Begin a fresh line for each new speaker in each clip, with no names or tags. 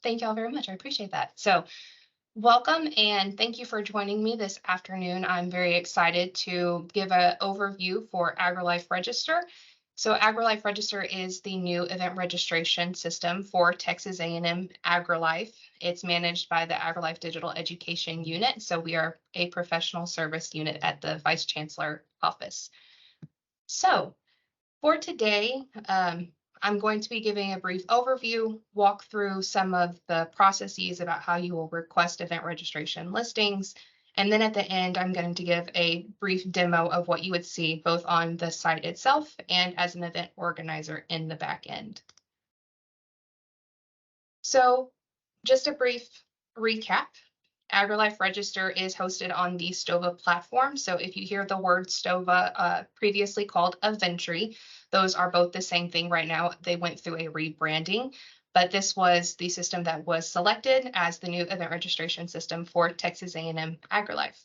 Thank y'all very much. I appreciate that. So welcome and thank you for joining me this afternoon. I'm very excited to give an overview for AgriLife Register. So AgriLife Register is the new event registration system for Texas A&M AgriLife. It's managed by the AgriLife Digital Education unit. So we are a professional service unit at the Vice Chancellor office. So for today, I'm going to be giving a brief overview, walk through some of the processes about how you will request event registration listings, and then at the end, I'm going to give a brief demo of what you would see both on the site itself and as an event organizer in the back end. So just a brief recap. AgriLife Register is hosted on the Stova platform. So if you hear the word Stova, previously called Aventri, those are both the same thing right now. They went through a rebranding, but this was the system that was selected as the new event registration system for Texas A&M AgriLife.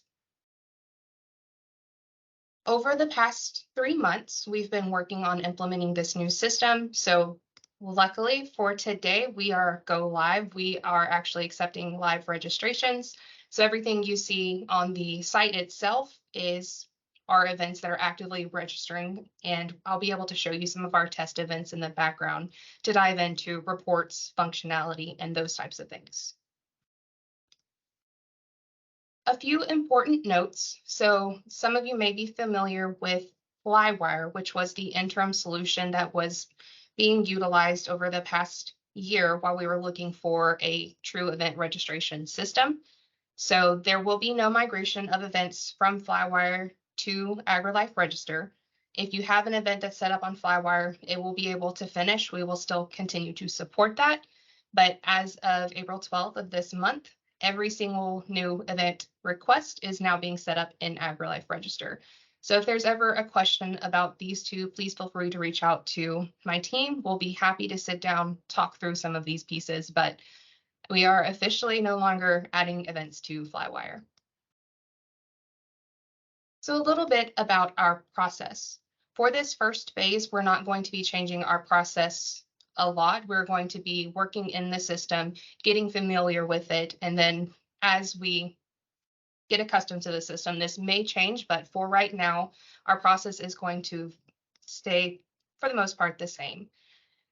Over the past 3 months, we've been working on implementing this new system. So luckily for today, we are go live. We are actually accepting live registrations. So everything you see on the site itself is our events that are actively registering. And I'll be able to show you some of our test events in the background to dive into reports, functionality, and those types of things. A few important notes. So some of you may be familiar with Flywire, which was the interim solution that was being utilized over the past year while we were looking for a true event registration system. So there will be no migration of events from Flywire to AgriLife Register. If you have an event that's set up on Flywire, it will be able to finish. We will still continue to support that. But as of April 12th of this month, every single new event request is now being set up in AgriLife Register. So if there's ever a question about these two, please feel free to reach out to my team. We'll be happy to sit down, talk through some of these pieces, but we are officially no longer adding events to Flywire. So a little bit about our process. For this first phase, we're not going to be changing our process a lot. We're going to be working in the system, getting familiar with it, and then as we get accustomed to the system, this may change, but for right now, our process is going to stay, for the most part, the same.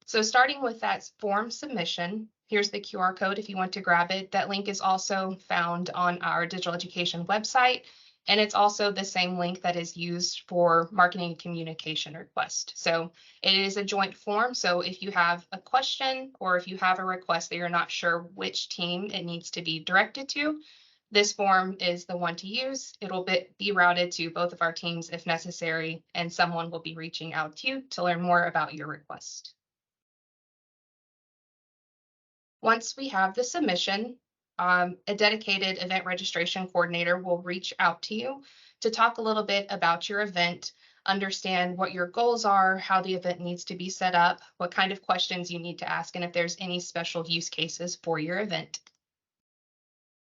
So starting with that form submission, here's the QR code if you want to grab it. That link is also found on our digital education website. And it's also the same link that is used for marketing and communication request. So it is a joint form. So if you have a question or if you have a request that you're not sure which team it needs to be directed to, this form is the one to use. It'll be routed to both of our teams if necessary, and someone will be reaching out to you to learn more about your request. Once we have the submission, a dedicated event registration coordinator will reach out to you to talk a little bit about your event, understand what your goals are, how the event needs to be set up, what kind of questions you need to ask, and if there's any special use cases for your event.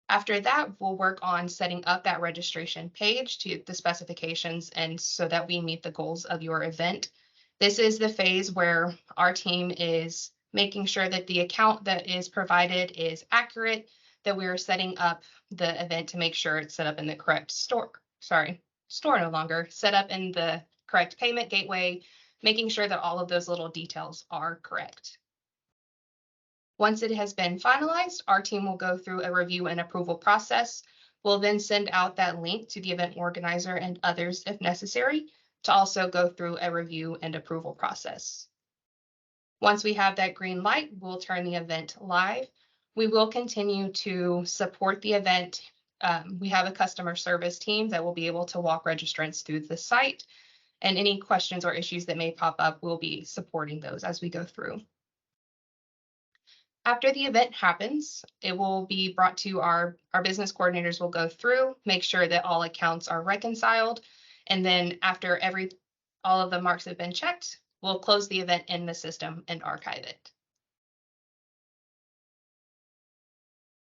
After that, we'll work on setting up that registration page to the specifications and so that we meet the goals of your event. This is the phase where our team is making sure that the account that is provided is accurate, that we are setting up the event to make sure it's set up in the correct store no longer, set up in the correct payment gateway, making sure that all of those little details are correct. Once it has been finalized, our team will go through a review and approval process. We'll then send out that link to the event organizer and others if necessary to also go through a review and approval process. Once we have that green light, we'll turn the event live. We will continue to support the event. We have a customer service team that will be able to walk registrants through the site, and any questions or issues that may pop up, we'll be supporting those as we go through. After the event happens, it will be brought to our business coordinators will go through, make sure that all accounts are reconciled. And then after all of the marks have been checked, we'll close the event in the system and archive it.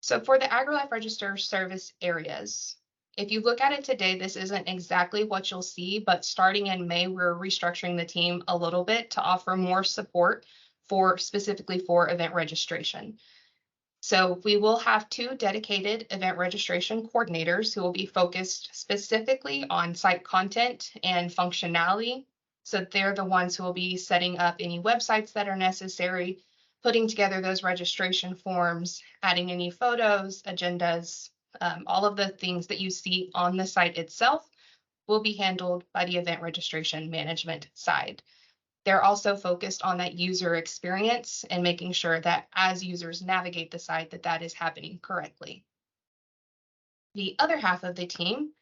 So for the AgriLife Register service areas, if you look at it today, this isn't exactly what you'll see, but starting in May, we're restructuring the team a little bit to offer more support specifically for event registration. So we will have 2 dedicated event registration coordinators who will be focused specifically on site content and functionality. So they're the ones who will be setting up any websites that are necessary, putting together those registration forms, adding any photos, agendas, all of the things that you see on the site itself will be handled by the event registration management side. They're also focused on that user experience and making sure that as users navigate the site, that that is happening correctly. The other half of the team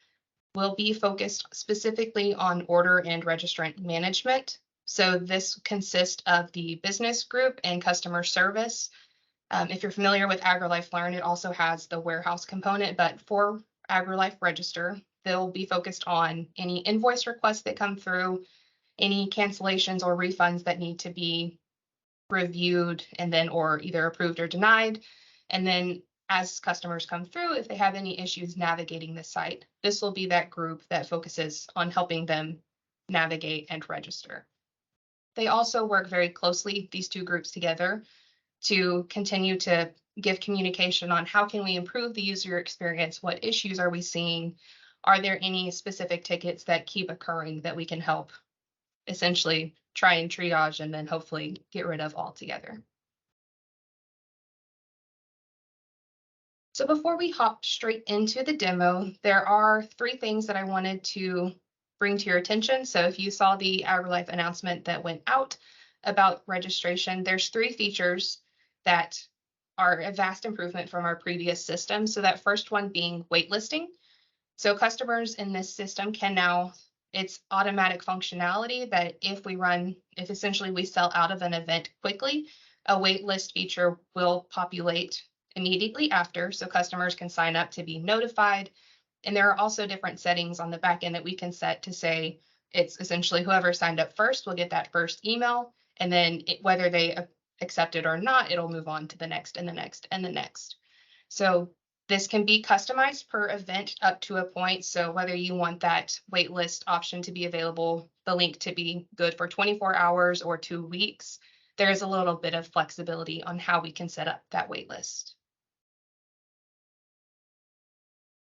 will be focused specifically on order and registrant management. So this consists of the business group and customer service. If you're familiar with AgriLife Learn, it also has the warehouse component, but for AgriLife Register, they'll be focused on any invoice requests that come through, any cancellations or refunds that need to be reviewed and then or either approved or denied. And then as customers come through, if they have any issues navigating the site, this will be that group that focuses on helping them navigate and register. They also work very closely, these 2 groups together, to continue to give communication on how can we improve the user experience, what issues are we seeing, are there any specific tickets that keep occurring that we can help essentially try and triage and then hopefully get rid of altogether. So before we hop straight into the demo, there are 3 things that I wanted to bring to your attention. So if you saw the AgriLife announcement that went out about registration, there's 3 features that are a vast improvement from our previous system. So that first one being waitlisting. So customers in this system can now, it's automatic functionality that if essentially we sell out of an event quickly, a wait list feature will populate immediately after, so customers can sign up to be notified. And there are also different settings on the back end that we can set to say it's essentially whoever signed up first will get that first email, and then whether they accept it or not, it'll move on to the next and the next and the next. So this can be customized per event up to a point. So whether you want that wait list option to be available, the link to be good for 24 hours or 2 weeks, there is a little bit of flexibility on how we can set up that wait list.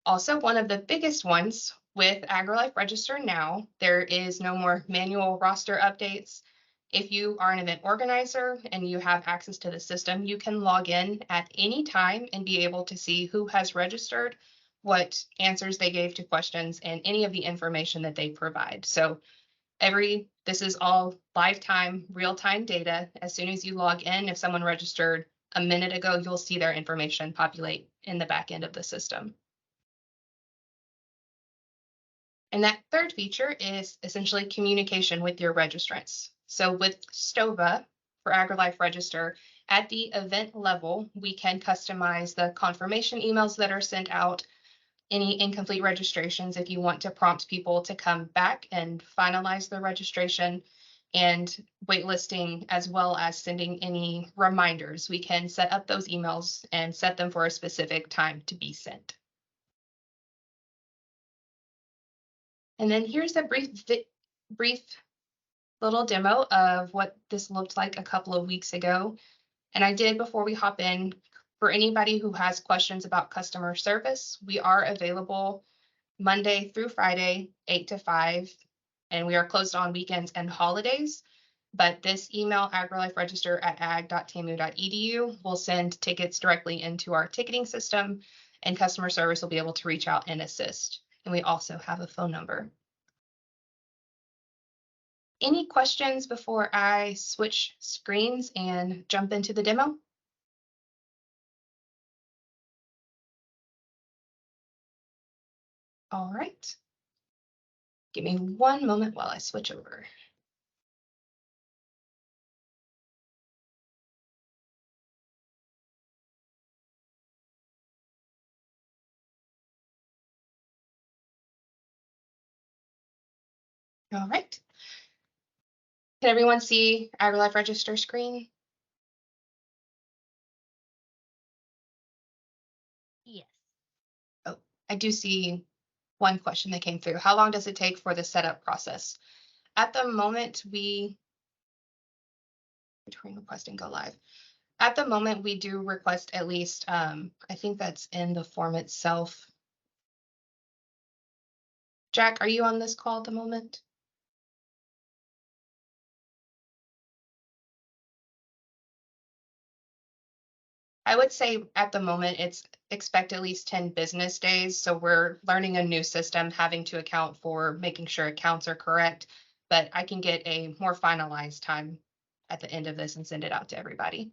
Also, one of the biggest ones with AgriLife Register now, there is no more manual roster updates. If you are an event organizer and you have access to the system, you can log in at any time and be able to see who has registered, what answers they gave to questions, and any of the information that they provide. So this is all lifetime, real-time data. As soon as you log in, if someone registered a minute ago, you'll see their information populate in the back end of the system. And that third feature is essentially communication with your registrants. So with Stova for AgriLife Register, at the event level, we can customize the confirmation emails that are sent out, any incomplete registrations if you want to prompt people to come back and finalize their registration, and waitlisting, as well as sending any reminders. We can set up those emails and set them for a specific time to be sent. And then here's a brief little demo of what this looked like a couple of weeks ago. And I did, before we hop in, for anybody who has questions about customer service, we are available Monday through Friday, 8 to 5, and we are closed on weekends and holidays. But this email, agriliferegister@ag.tamu.edu, will send tickets directly into our ticketing system, and customer service will be able to reach out and assist. And we also have a phone number. Any questions before I switch screens and jump into the demo? All right. Give me one moment while I switch over. All right. Can everyone see AgriLife Register screen?
Yes.
Oh, I do see one question that came through. How long does it take for the setup process? At the moment, between request and go live. At the moment, we do request at least, I think that's in the form itself. Jack, are you on this call at the moment? I would say at the moment, it's expect at least 10 business days. So we're learning a new system, having to account for making sure accounts are correct. But I can get a more finalized time at the end of this and send it out to everybody.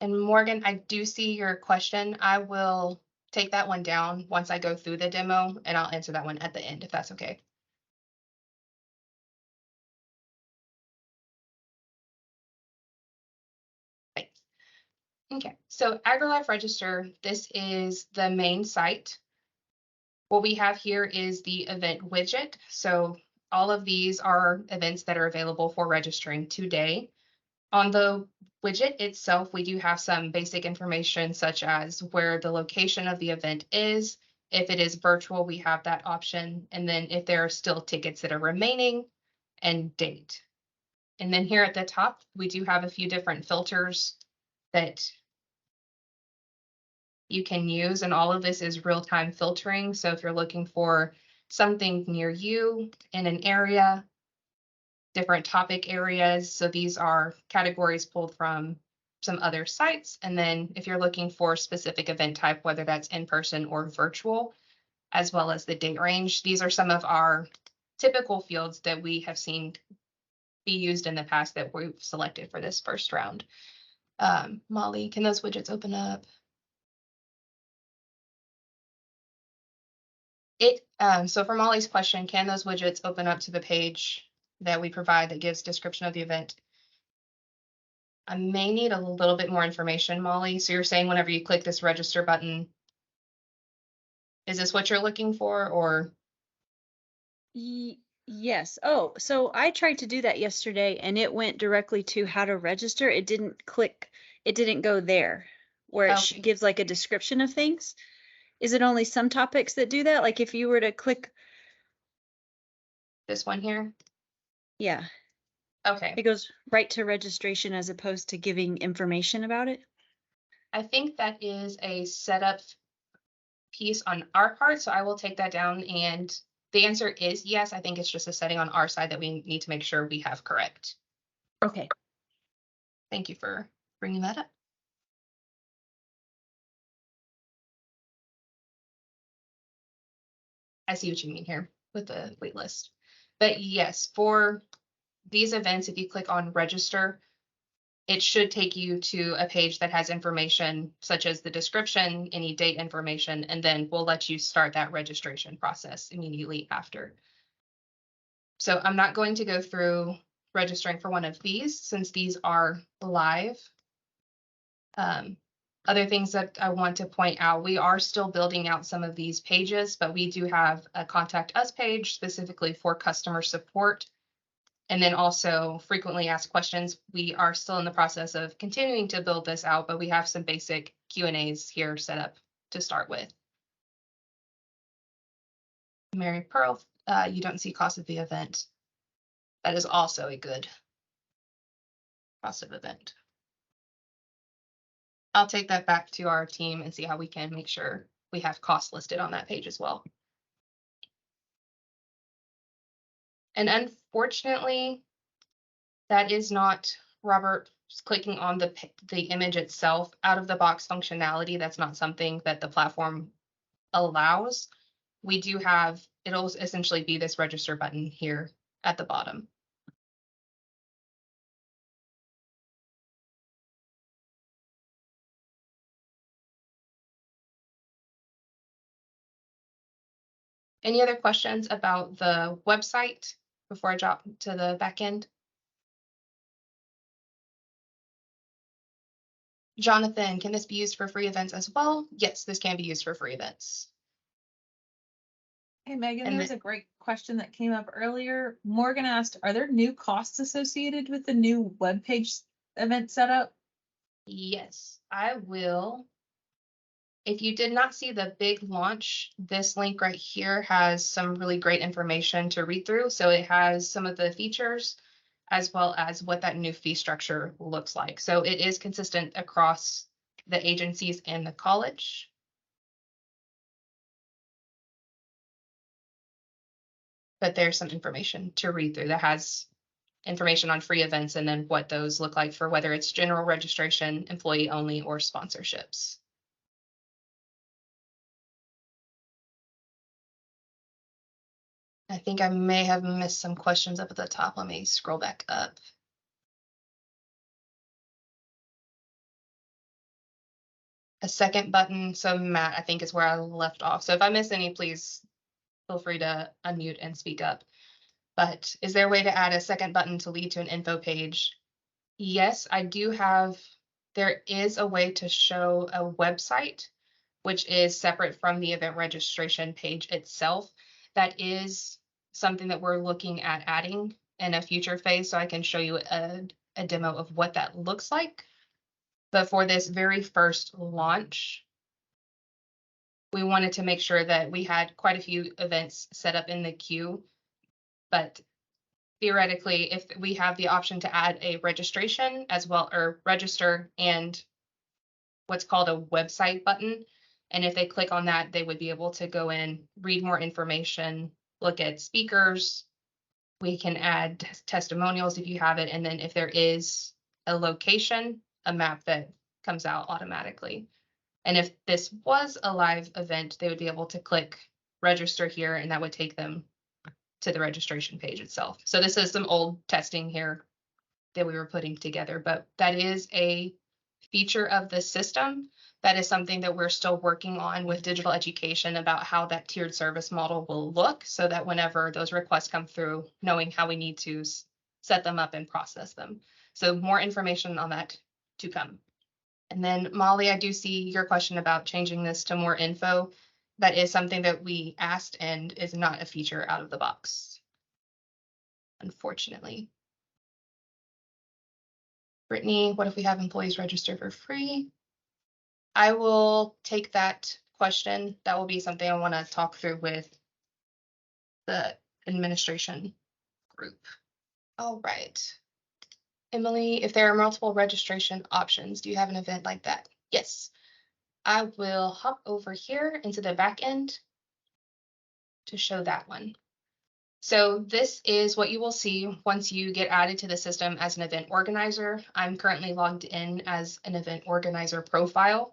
And Morgan, I do see your question. I will take that one down once I go through the demo, and I'll answer that one at the end, if that's okay. Thanks. Okay, so AgriLife Register, this is the main site. What we have here is the event widget. So all of these are events that are available for registering today. On the widget itself, we do have some basic information such as where the location of the event is. If it is virtual, we have that option. And then if there are still tickets that are remaining, and date. And then here at the top, we do have a few different filters that you can use, and all of this is real-time filtering. So if you're looking for something near you in an area, different topic areas. So these are categories pulled from some other sites. And then if you're looking for specific event type, whether that's in person or virtual, as well as the date range, these are some of our typical fields that we have seen be used in the past that we've selected for this first round. Molly, can those widgets open up? So for Molly's question, can those widgets open up to the page that we provide that gives description of the event? I may need a little bit more information, Molly. So you're saying whenever you click this register button, is this what you're looking for, or?
Yes. Oh, so I tried to do that yesterday and it went directly to how to register. It didn't go there where it
Okay,
gives like a description of things. Is it only some topics that do that? Like if you were to click,
this one here?
yeah,
Okay,
it goes right to registration as opposed to giving information about it.
I think that is a setup piece on our part, so I will take that down, and the answer is yes. I think it's just a setting on our side that we need to make sure we have correct.
Okay.
Thank you for bringing that up. I see what you mean here with the wait list. But yes, for these events, if you click on register, it should take you to a page that has information such as the description, any date information, and then we'll let you start that registration process immediately after. So I'm not going to go through registering for one of these since these are live. Other things that I want to point out, we are still building out some of these pages, but we do have a contact us page specifically for customer support. And then also frequently asked questions. We are still in the process of continuing to build this out, but we have some basic Q&As here set up to start with. Mary Pearl, you don't see cost of the event. That is also a good cost of event. I'll take that back to our team and see how we can make sure we have costs listed on that page as well. And unfortunately, that is not Robert clicking on the image itself out of the box functionality. That's not something that the platform allows. We do have, it'll essentially be this register button here at the bottom. Any other questions about the website before I drop to the back end? Jonathan, can this be used for free events as well? Yes, this can be used for free events.
Hey, Megan,
And
there was a great question that came up earlier. Morgan asked, are there new costs associated with the new webpage event setup?
yes, I will If you did not see the big launch, this link right here has some really great information to read through. So it has some of the features as well as what that new fee structure looks like. So it is consistent across the agencies and the college. But there's some information to read through that has information on free events and then what those look like for whether it's general registration, employee only, or sponsorships. I think I may have missed some questions up at the top. Let me scroll back up. A second button. So Matt, I think is where I left off. So if I miss any, please feel free to unmute and speak up. But is there a way to add a second button to lead to an info page? Yes, I do have, there is a way to show a website, which is separate from the event registration page itself. That is something that we're looking at adding in a future phase, so I can show you a demo of what that looks like. But for this very first launch, we wanted to make sure that we had quite a few events set up in the queue. But theoretically, if we have the option to add a registration as well, or register and what's called a website button, and if they click on that, they would be able to go in, read more information, look at speakers. We can add testimonials if you have it. And then if there is a location, a map that comes out automatically. And if this was a live event, they would be able to click register here, and that would take them to the registration page itself. So this is some old testing here that we were putting together, but that is a feature of the system. That is something that we're still working on with digital education about how that tiered service model will look, so that whenever those requests come through, knowing how we need to set them up and process them. So more information on that to come. And then Molly, I do see your question about changing this to more info. That is something that we asked and is not a feature out of the box, unfortunately. Brittany, what if we have employees register for free? I will take that question. That will be something I want to talk through with the administration group. All right. Emily, if there are multiple registration options, do you have an event like that? Yes. I will hop over here into the back end to show that one. So this is what you will see once you get added to the system as an event organizer. I'm currently logged in as an event organizer profile.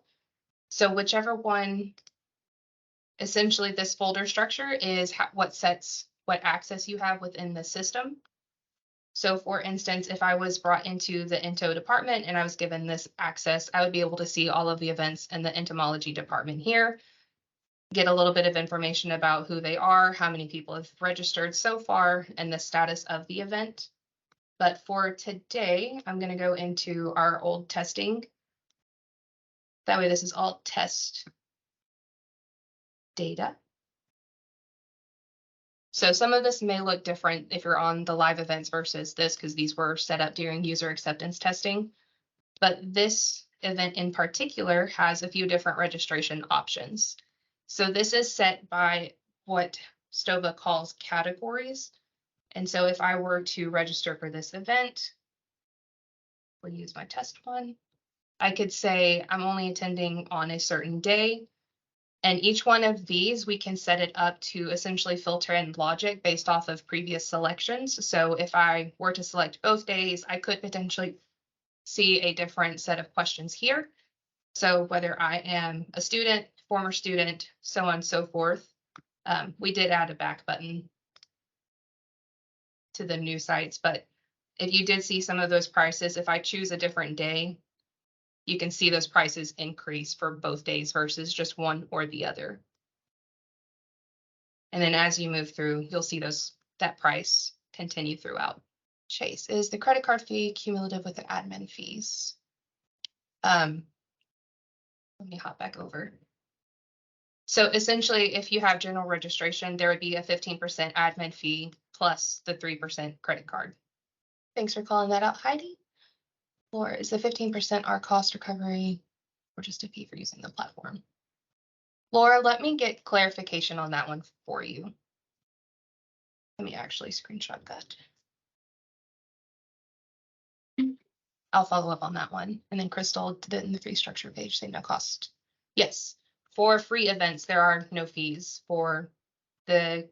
So whichever one, essentially this folder structure is what sets what access you have within the system. So for instance, if I was brought into the Ento department and I was given this access, I would be able to see all of the events in the entomology department here, get a little bit of information about who they are, how many people have registered so far, and the status of the event. But for today, I'm going to go into our old testing. That way, this is all test data. So some of this may look different if you're on the live events versus this, because these were set up during user acceptance testing. But this event in particular has a few different registration options. So this is set by what Stova calls categories. And so if I were to register for this event, we'll use my test one. I could say I'm only attending on a certain day. And each one of these, we can set it up to essentially filter in logic based off of previous selections. So if I were to select both days, I could potentially see a different set of questions here. So whether I am a student, former student, so on and so forth. We did add a back button to the new sites, but if you did see some of those prices, if I choose a different day, you can see those prices increase for both days versus just one or the other. And then as you move through, you'll see that price continue throughout. Chase, is the credit card fee cumulative with the admin fees? Let me hop back over. So essentially, if you have general registration, there would be a 15% admin fee plus the 3% credit card. Thanks for calling that out, Heidi. Or is the 15% our cost recovery or just a fee for using the platform? Laura, let me get clarification on that one for you. Let me actually screenshot that. I'll follow up on that one. And then Crystal did it in the fee structure page, say no cost. Yes, for free events, there are no fees for the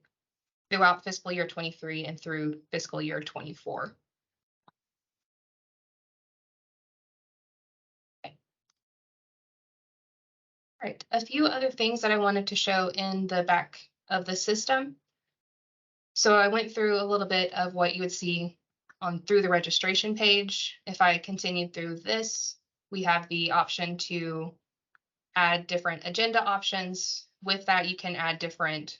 throughout fiscal year 23 and through fiscal year 24. Okay. All right, a few other things that I wanted to show in the back of the system. So I went through a little bit of what you would see through the registration page. If I continued through this, we have the option to add different agenda options. With that, you can add different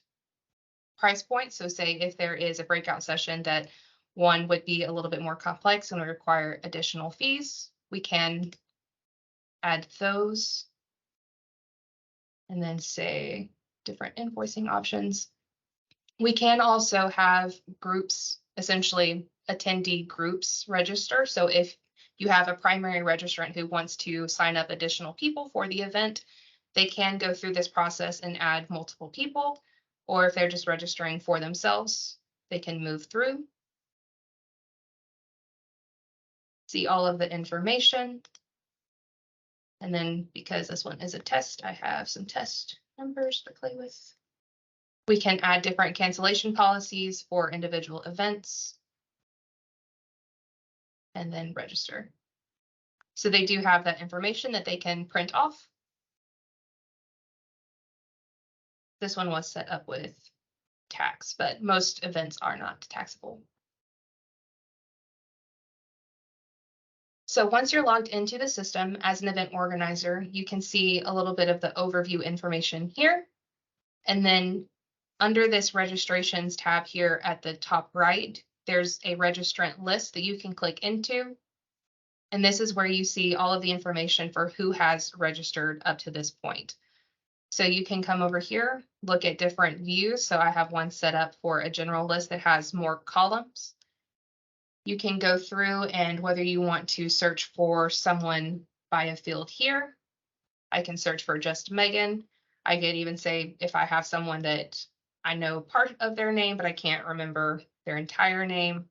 price points. So say if there is a breakout session that one would be a little bit more complex and would require additional fees, we can add those. And then say different invoicing options. We can also have groups, essentially attendee groups register. So if you have a primary registrant who wants to sign up additional people for the event, they can go through this process and add multiple people. Or if they're just registering for themselves, they can move through. See all of the information. And then because this one is a test, I have some test numbers to play with. We can add different cancellation policies for individual events. And then register. So they do have that information that they can print off. This one was set up with tax, but most events are not taxable. So once you're logged into the system as an event organizer, you can see a little bit of the overview information here. And then under this registrations tab here at the top right, there's a registrant list that you can click into. And this is where you see all of the information for who has registered up to this point. So you can come over here, look at different views. So I have one set up for a general list that has more columns. You can go through and whether you want to search for someone by a field here, I can search for just Megan. I could even say if I have someone that I know part of their name, but I can't remember their entire name.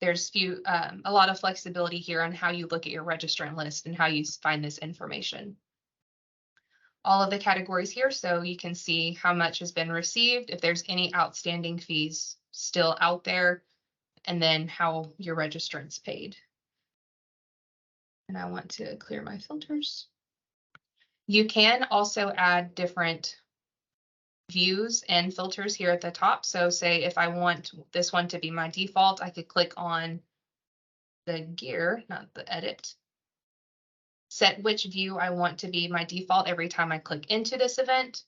There's a lot of flexibility here on how you look at your registrant list and how you find this information. All of the categories here, so you can see how much has been received, if there's any outstanding fees still out there, and then how your registrants paid. And I want to clear my filters. You can also add different views and filters here at the top. So say if I want this one to be my default, I could click on the gear, not the edit. Set which view I want to be my default every time I click into this event.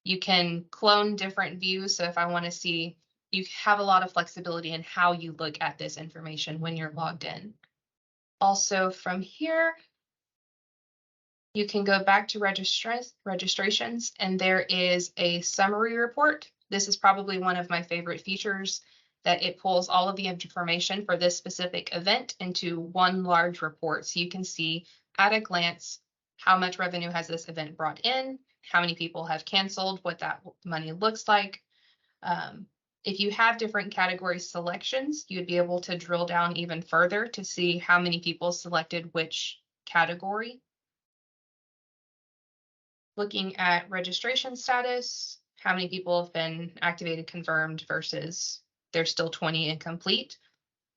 You can clone different views. So if I want to see, you have a lot of flexibility in how you look at this information when you're logged in. Also from here, you can go back to registrations and there is a summary report. This is probably one of my favorite features, that it pulls all of the information for this specific event into one large report. So you can see at a glance, how much revenue has this event brought in, how many people have canceled, what that money looks like. If you have different category selections, you'd be able to drill down even further to see how many people selected which category. Looking at registration status, how many people have been activated, confirmed versus there's still 20 incomplete.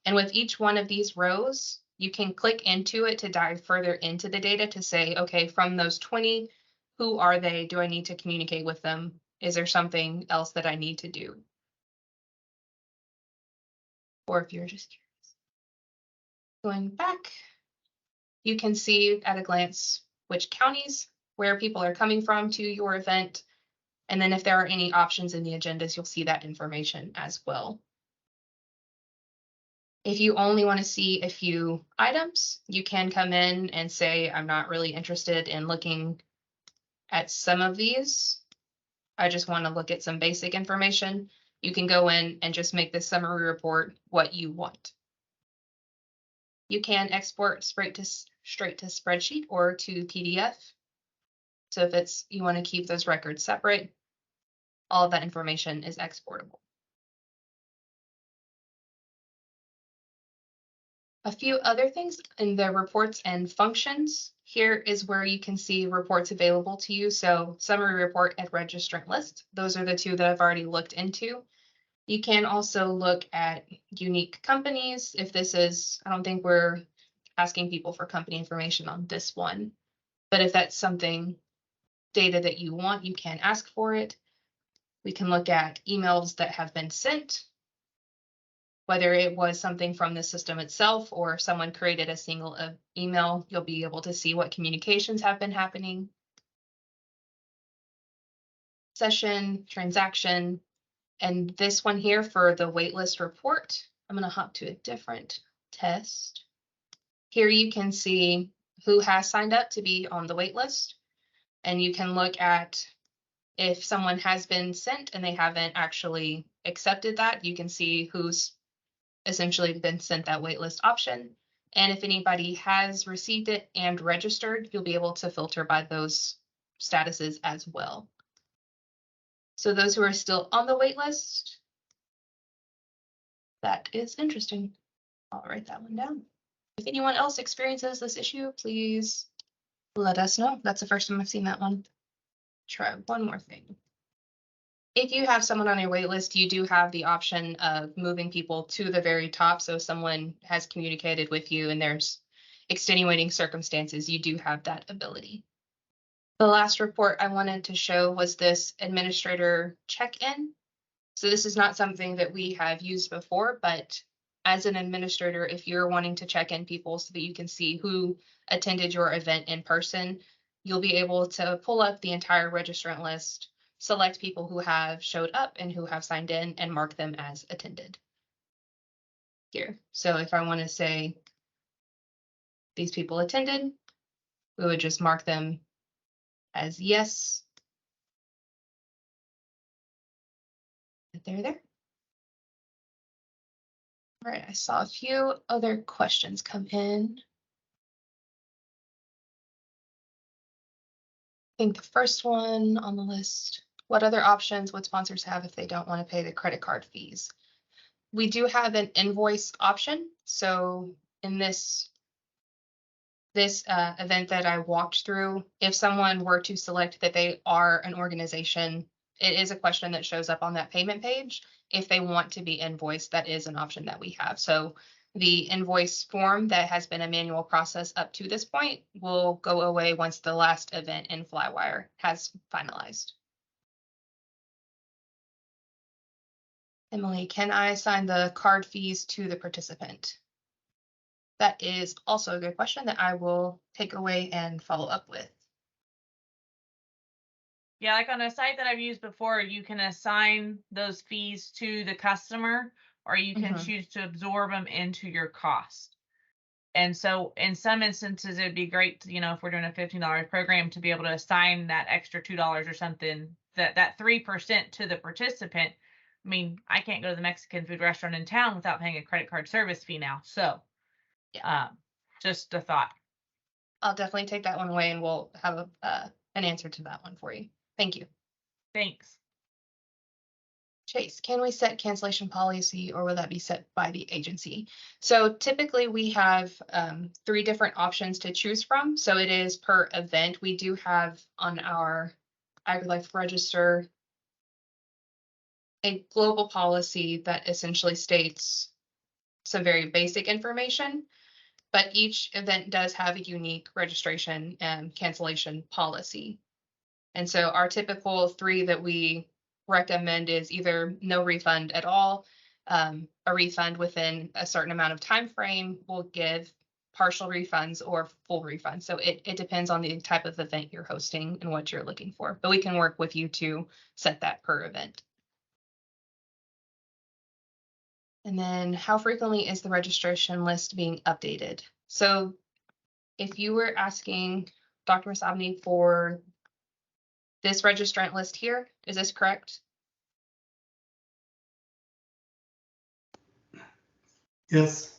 And with each one of these rows, you can click into it to dive further into the data to say, okay, from those 20, who are they? Do I need to communicate with them? Is there something else that I need to do? Or if you're just curious. Going back, you can see at a glance which counties, where people are coming from to your event. And then if there are any options in the agendas, you'll see that information as well. If you only want to see a few items, you can come in and say, I'm not really interested in looking at some of these. I just want to look at some basic information. You can go in and just make the summary report what you want. You can export straight to spreadsheet or to PDF. So if you want to keep those records separate, all of that information is exportable. A few other things in the reports and functions. Here is where you can see reports available to you. So summary report and registrant list. Those are the two that I've already looked into. You can also look at unique companies. If this is, I don't think we're asking people for company information on this one, but if that's something, data that you want, you can ask for it. We can look at emails that have been sent, whether it was something from the system itself or someone created a single email, you'll be able to see what communications have been happening. Session, transaction, and this one here for the waitlist report, I'm going to hop to a different test. Here you can see who has signed up to be on the waitlist, and you can look at if someone has been sent and they haven't actually accepted that, you can see who's essentially been sent that waitlist option. And if anybody has received it and registered, you'll be able to filter by those statuses as well. So those who are still on the waitlist, that is interesting. I'll write that one down. If anyone else experiences this issue, please let us know. That's the first time I've seen that one. Try one more thing. If you have someone on your wait list, you do have the option of moving people to the very top. So if someone has communicated with you and there's extenuating circumstances, you do have that ability. The last report I wanted to show was this administrator check-in. So this is not something that we have used before, but as an administrator, if you're wanting to check in people so that you can see who attended your event in person, you'll be able to pull up the entire registrant list, select people who have showed up and who have signed in, and mark them as attended here. So if I want to say these people attended, we would just mark them as yes. They're there. All right, I saw a few other questions come in. I think the first one on the list, what other options would sponsors have if they don't want to pay the credit card fees? We do have an invoice option. So in this event that I walked through, if someone were to select that they are an organization, it is a question that shows up on that payment page. If they want to be invoiced, that is an option that we have. So the invoice form that has been a manual process up to this point will go away once the last event in Flywire has finalized. Emily, can I assign the card fees to the participant? That is also a good question that I will take away and follow up with.
Yeah, like on a site that I've used before, you can assign those fees to the customer, or you can choose to absorb them into your cost. And so in some instances, it'd be great to, if we're doing a $15 program, to be able to assign that extra $2 or something, that 3% to the participant. I mean, I can't go to the Mexican food restaurant in town without paying a credit card service fee now. So yeah, just a thought.
I'll definitely take that one away and we'll have an answer to that one for you. Thank you.
Thanks.
Chase, can we set cancellation policy or will that be set by the agency? So typically we have 3 different options to choose from. So it is per event. We do have on our AgriLife register a global policy that essentially states some very basic information, but each event does have a unique registration and cancellation policy. And so our typical 3 that we recommend is either no refund at all, a refund within a certain amount of time frame, will give partial refunds or full refunds. So it depends on the type of event you're hosting and what you're looking for, but we can work with you to set that per event. And then how frequently is the registration list being updated? So if you were asking Dr. Masabni for this registrant list here, is this correct?
Yes.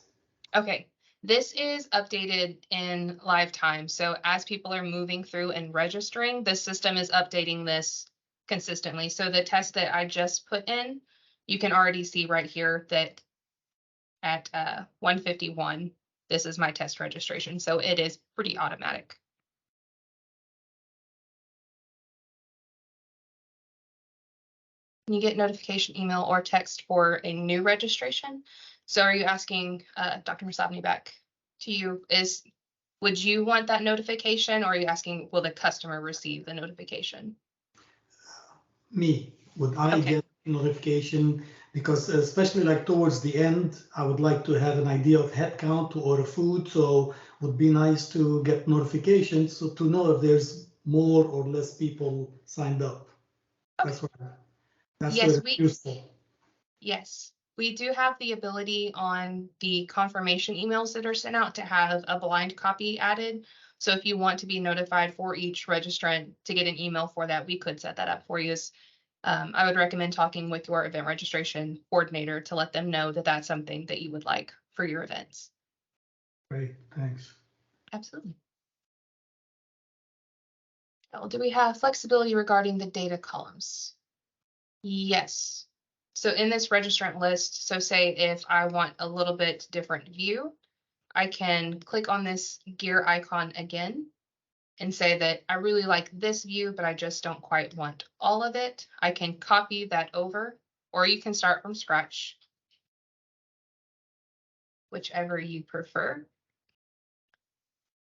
Okay, This is updated in live time. So as people are moving through and registering, the system is updating this consistently. So the test that I just put in, you can already see right here that at 1:51, this is my test registration. So it is pretty automatic. You get notification email or text for a new registration. So are you asking Dr. Masabni back to you would you want that notification, or are you asking will the customer receive the notification?
Me, would I
Okay.
get notification? Because especially like towards the end, I would like to have an idea of head count to order food. So would be nice to get notifications so to know if there's more or less people signed up.
Okay.
That's
Yes,
where it's useful.
Yes, we do have the ability on the confirmation emails that are sent out to have a blind copy added. So if you want to be notified for each registrant to get an email for that, we could set that up for you. I would recommend talking with your event registration coordinator to let them know that that's something that you would like for your events.
Great, thanks.
Absolutely. Well, do we have flexibility regarding the data columns? Yes. So in this registrant list, so say if I want a little bit different view, I can click on this gear icon again and say that I really like this view, but I just don't quite want all of it. I can copy that over, or you can start from scratch, whichever you prefer.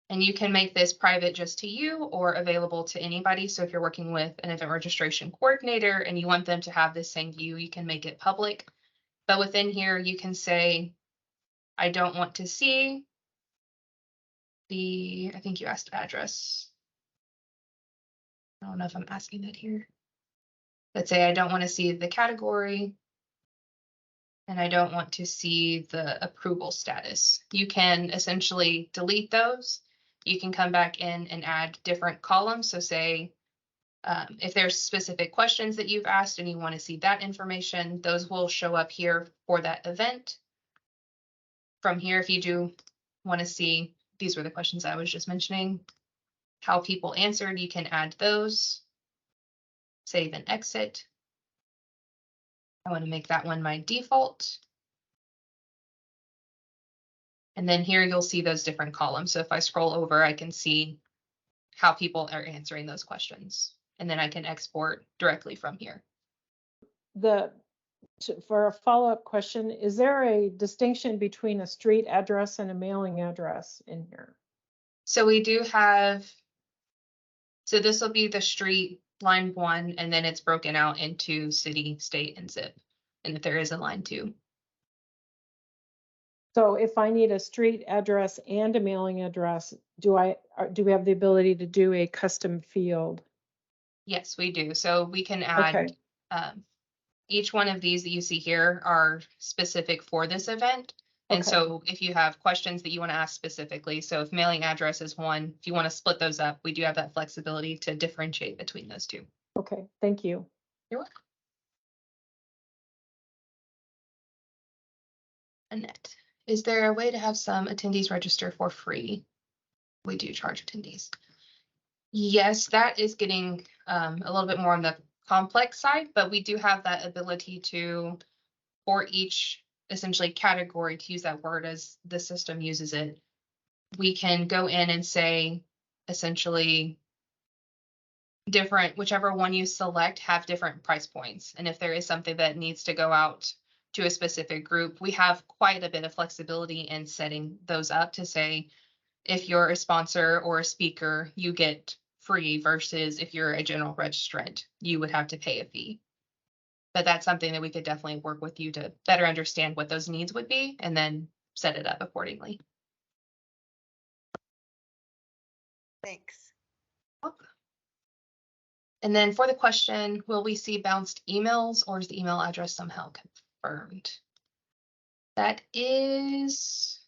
And you can make this private just to you or available to anybody. So if you're working with an event registration coordinator and you want them to have the same view, you can make it public. But within here, you can say, I don't want to see I think you asked address. I don't know if I'm asking that here. Let's say I don't want to see the category and I don't want to see the approval status. You can essentially delete those. You can come back in and add different columns. So say if there's specific questions that you've asked and you want to see that information, those will show up here for that event. From here, if you do want to see, these were the questions I was just mentioning, how people answered, you can add those, save and exit. I want to make that one my default. And then here you'll see those different columns. So if I scroll over, I can see how people are answering those questions. And then I can export directly from here.
For a follow-up question, is there a distinction between a street address and a mailing address in here?
So we do have, so this will be the street line 1, and then it's broken out into city, state, and zip. And if there is a line 2.
So if I need a street address and a mailing address, do we have the ability to do a custom field?
Yes, we do. So we can add,
Okay.
Each one of these that you see here are specific for this event. And
Okay.
so if you have questions that you want to ask specifically, so if mailing address is one, if you want to split those up, we do have that flexibility to differentiate between those two.
Okay, thank you.
You're welcome. Annette, is there a way to have some attendees register for free? We do charge attendees. Yes, that is getting a little bit more on the complex side, but we do have that ability to, for each essentially category, to use that word as the system uses it, we can go in and say essentially different, whichever one you select have different price points. And if there is something that needs to go out to a specific group, we have quite a bit of flexibility in setting those up to say, if you're a sponsor or a speaker, you get free versus if you're a general registrant, you would have to pay a fee. But that's something that we could definitely work with you to better understand what those needs would be and then set it up accordingly.
Thanks.
Welcome. And then for the question, will we see bounced emails or is the email address somehow confirmed? That is,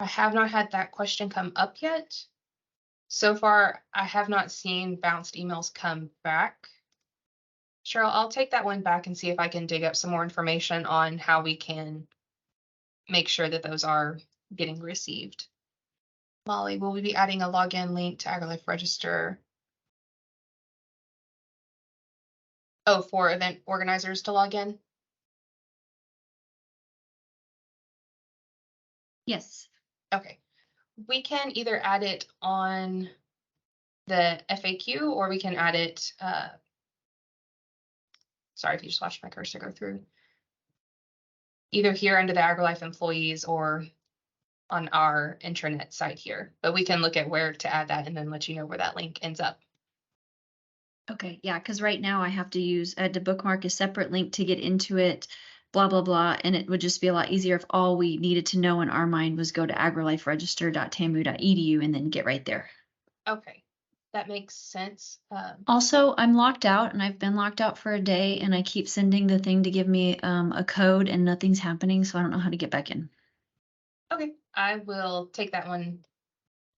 I have not had that question come up yet. So far, I have not seen bounced emails come back. Cheryl, I'll take that one back and see if I can dig up some more information on how we can make sure that those are getting received. Molly, will we be adding a login link to AgriLife Register? Oh, for event organizers to log in?
Yes.
Okay. We can either add it on the FAQ or we can add it, sorry if you just watched my cursor go through. Either here under the AgriLife employees or on our intranet site here. But we can look at where to add that and then let you know where that link ends up.
Okay, yeah, because right now I have to bookmark a separate link to get into it, blah, blah, blah. And it would just be a lot easier if all we needed to know in our mind was go to agriLiferegister.tamu.edu and then get right there.
Okay, that makes sense.
Also, I'm locked out and I've been locked out for a day and I keep sending the thing to give me a code and nothing's happening, so I don't know how to get back in.
Okay, I will take that one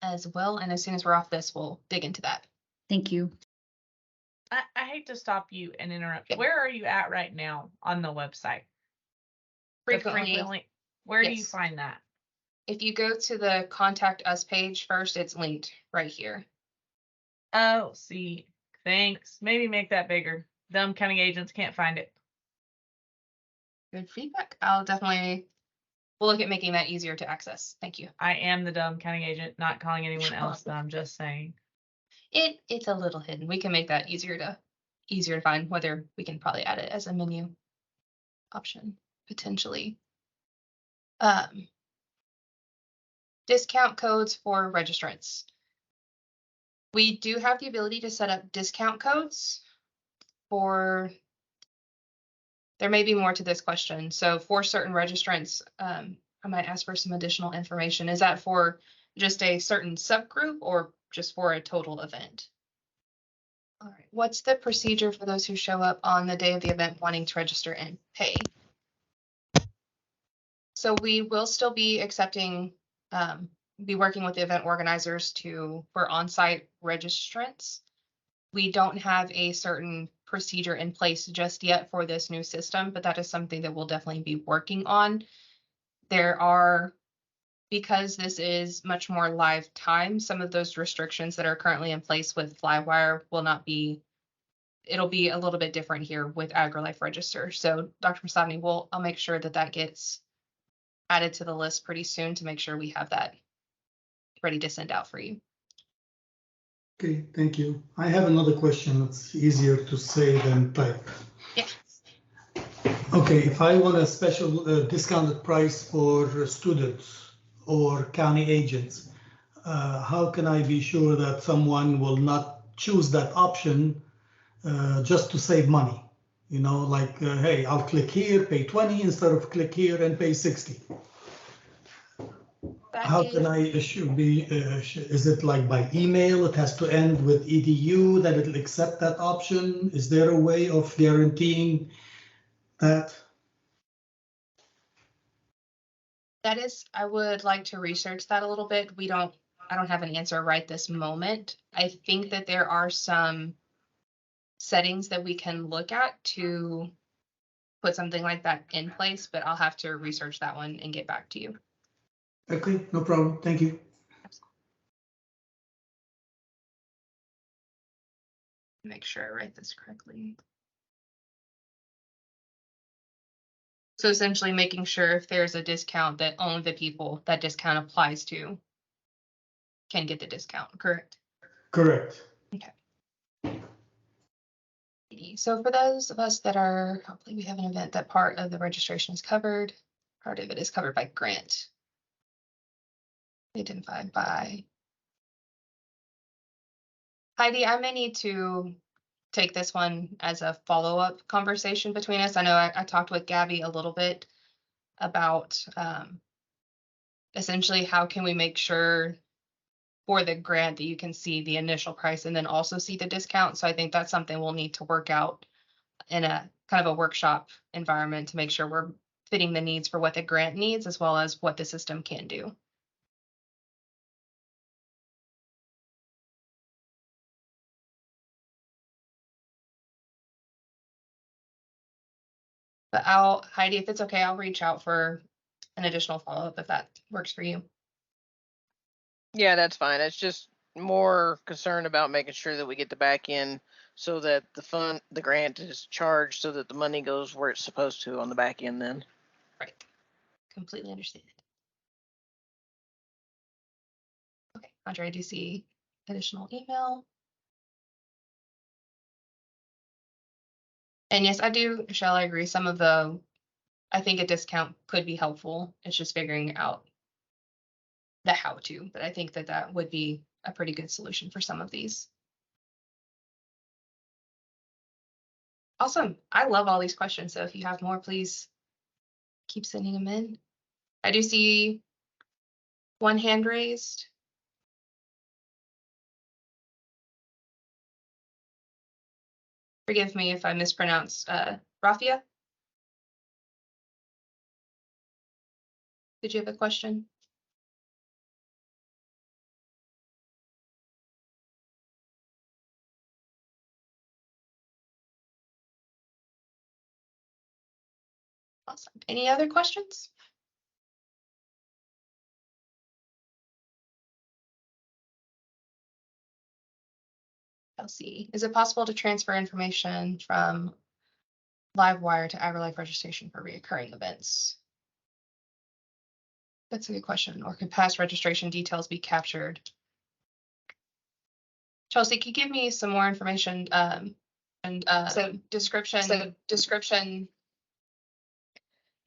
as well. And as soon as we're off this, we'll dig into that.
Thank you.
I hate to stop you and interrupt.
Okay.
Where are you at right now on the website? The
Frequently,
where do you
yes.
find that?
If you go to the contact us page first, it's linked right here.
Oh, see, thanks. Maybe make that bigger. Dumb county agents can't find it.
Good feedback. I'll definitely, we'll look at making that easier to access. Thank you.
I am the dumb county agent, not calling anyone else. I'm just saying.
It's a little hidden. We can make that easier to find, whether we can probably add it as a menu option potentially. Discount codes for registrants. We do have the ability to set up discount codes for, there may be more to this question. So for certain registrants, I might ask for some additional information. Is that for just a certain subgroup or just for a total event? All right, what's the procedure for those who show up on the day of the event wanting to register and pay? So we will still be accepting, be working with the event organizers for on-site registrants. We don't have a certain procedure in place just yet for this new system, but that is something that we'll definitely be working on. Because this is much more live time, some of those restrictions that are currently in place with Flywire will not be, it'll be a little bit different here with AgriLife Register. So Dr. Masabni, I'll make sure that gets added to the list pretty soon to make sure we have that ready to send out for you.
Okay, thank you. I have another question. It's easier to say than type.
Yeah.
Okay, if I want a special discounted price for students or county agents, how can I be sure that someone will not choose that option just to save money? You know, like, hey, I'll click here, pay 20 instead of click here and pay 60. How can I is it like by email? It has to end with edu, that it'll accept that option? Is there a way of guaranteeing that?
That is, I would like to research that a little bit. I don't have an answer right this moment. I think that there are some settings that we can look at to put something like that in place, but I'll have to research that one and get back to you.
Okay, no problem. Thank you.
Make sure I write this correctly. So essentially making sure if there's a discount that only the people that discount applies to can get the discount, correct?
Correct.
Okay. So for those of us that are, hopefully we have an event that part of the registration is covered, part of it is covered by grant. Identified by. Heidi, I may need to take this one as a follow-up conversation between us. I know I talked with Gabby a little bit about essentially how can we make sure for the grant that you can see the initial price and then also see the discount. So I think that's something we'll need to work out in a kind of a workshop environment to make sure we're fitting the needs for what the grant needs as well as what the system can do. But Heidi, if it's okay, I'll reach out for an additional follow-up if that works for you.
Yeah, that's fine. It's just more concerned about making sure that we get the back end so that the grant is charged so that the money goes where it's supposed to on the back end then.
Right. Completely understand. Okay, Andre, I do see additional email. And yes, I do, Michelle, I agree. I think a discount could be helpful. It's just figuring out the how to, but I think that would be a pretty good solution for some of these. Awesome. I love all these questions. So if you have more, please keep sending them in. I do see one hand raised. Forgive me if I mispronounced. Rafia? Did you have a question? Awesome. Any other questions? Chelsea, is it possible to transfer information from Livewire to AgriLife registration for reoccurring events? That's a good question. Or could past registration details be captured? Chelsea, can you give me some more information? Description.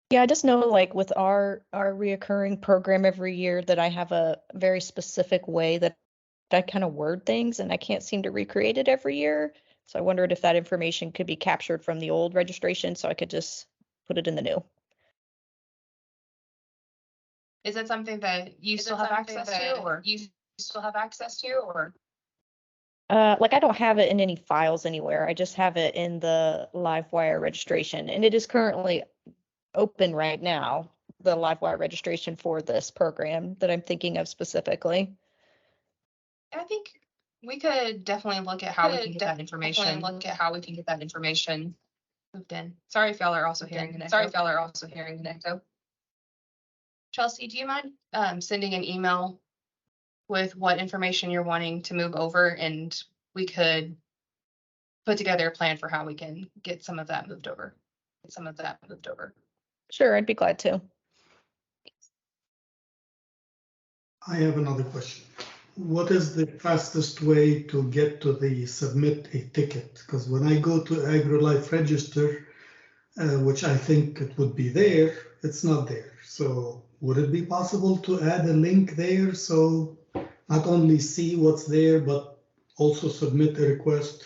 Yeah, I just know like with our reoccurring program every year that I have a very specific way that I kind of word things and I can't seem to recreate it every year. So I wondered if that information could be captured from the old registration so I could just put it in the new.
Is it something that you still have access to, or
Like I don't have it in any files anywhere. I just have it in the Livewire registration and it is currently open right now, the Livewire registration for this program that I'm thinking of specifically.
I think we could definitely look at how we can get that information. Moved in. Sorry if y'all are also hearing an echo. Chelsea, do you mind sending an email with what information you're wanting to move over, and we could put together a plan for how we can get some of that moved over.
Sure, I'd be glad to.
I have another question. What is the fastest way to get to the submit a ticket? Because when I go to AgriLife register, which I think it would be there, it's not there. So would it be possible to add a link there so not only see what's there, but also submit a request?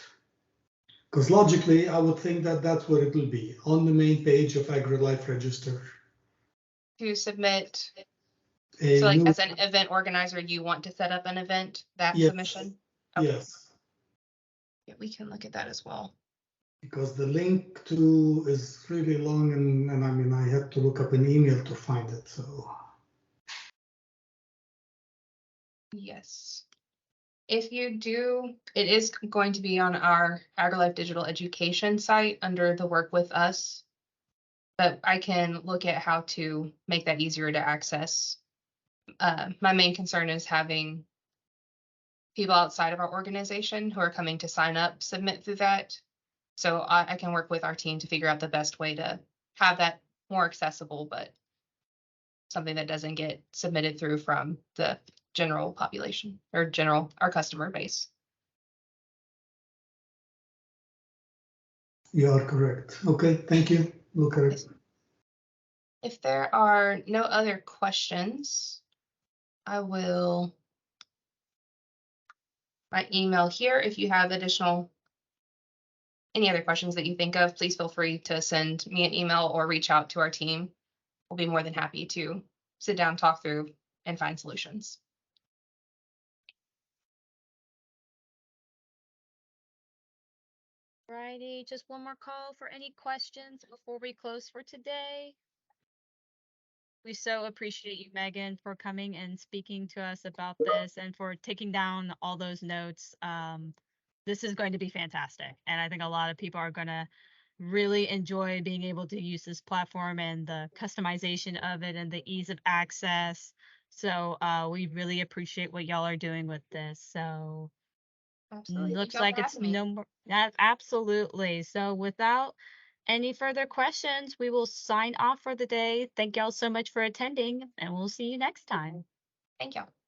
Because logically, I would think that that's where it will be, on the main page of AgriLife register.
To submit,
A
so like
new-
as an event organizer, you want to set up an event, that
Yes.
submission? Okay.
Yes,
Yeah, we can look at that as well.
because the link to is really long and I mean, I had to look up an email to find it, so.
Yes. If you do, it is going to be on our AgriLife Digital Education site under the Work With Us. But I can look at how to make that easier to access. My main concern is having people outside of our organization who are coming to sign up submit through that. So I can work with our team to figure out the best way to have that more accessible, but something that doesn't get submitted through from the general population or our customer base.
You are correct. Okay, thank you. Look at it.
If there are no other questions, I will my email here. If you have any other questions that you think of, please feel free to send me an email or reach out to our team. We'll be more than happy to sit down, talk through, and find solutions.
Alrighty, just one more call for any questions before we close for today. We so appreciate you, Megan, for coming and speaking to us about this and for taking down all those notes. This is going to be fantastic. And I think a lot of people are going to really enjoy being able to use this platform and the customization of it and the ease of access. So we really appreciate what y'all are doing with this. So
Absolutely. Thank
looks
y'all for
like it's
having me.
no more. Absolutely. So without any further questions, we will sign off for the day. Thank y'all so much for attending, and we'll see you next time.
Thank y'all.